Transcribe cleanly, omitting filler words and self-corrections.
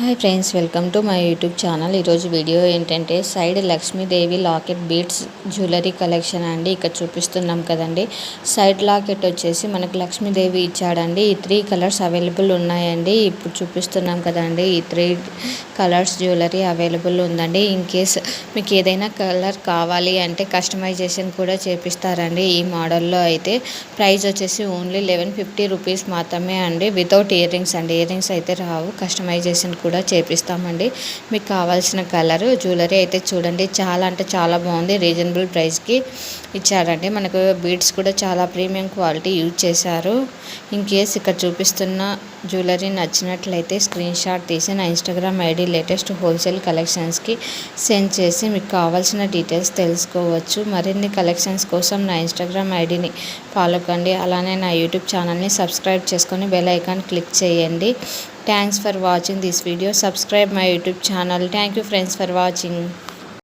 Hi friends, welcome to my YouTube channel. ఈరోజు video ఏంటంటే side Lakshmidevi locket beads jewellery collection అండి. ఇక్కడ చూపిస్తున్నాం కదండి. సైడ్ లాకెట్ వచ్చేసి మనకు లక్ష్మీదేవి ఇచ్చాడండి. ఈ 3 కలర్స్ అవైలబుల్ ఉన్నాయండి. ఇప్పుడు చూపిస్తున్నాం కదండి, ఈ 3 కలర్స్ జ్యువెలరీ అవైలబుల్ ఉందండి. ఇన్ కేస్ మీకు ఏదైనా కలర్ కావాలి అంటే కస్టమైజేషన్ కూడా చేపిస్తారండి. ఈ మోడల్లో అయితే ప్రైస్ వచ్చేసి ఓన్లీ 1150 రూపీస్ మాత్రమే అండి. వితౌట్ ఇయర్ రింగ్స్ అండి. ఇయర్ రింగ్స్ అయితే రావు. కస్టమైజేషన్ కూడా చేపిస్తామండి. మీకు కావాల్సిన కలర్ జ్యువెలరీ అయితే చూడండి, చాలా అంటే చాలా బాగుంది. రీజనబుల్ ప్రైస్కి ఇచ్చారండి. మనకు బీడ్స్ కూడా చాలా ప్రీమియం క్వాలిటీ యూజ్ చేశారు. ఇన్ కేస్ ఇక్కడ చూపిస్తున్న జ్యువెలరీ నచ్చినట్లయితే స్క్రీన్ షాట్ తీసి నా ఇన్స్టాగ్రామ్ ఐడి లేటెస్ట్ హోల్సేల్ కలెక్షన్స్కి సెండ్ చేసి మీకు కావాల్సిన డీటెయిల్స్ తెలుసుకోవచ్చు. మరిన్ని కలెక్షన్స్ కోసం నా ఇన్స్టాగ్రామ్ ఐడిని ఫాలో కండి. అలానే నా యూట్యూబ్ ఛానల్ని సబ్స్క్రైబ్ చేసుకొని బెల్ ఐకాన్ క్లిక్ చేయండి. Thanks for watching this video. Subscribe my YouTube channel. Thank you friends for watching.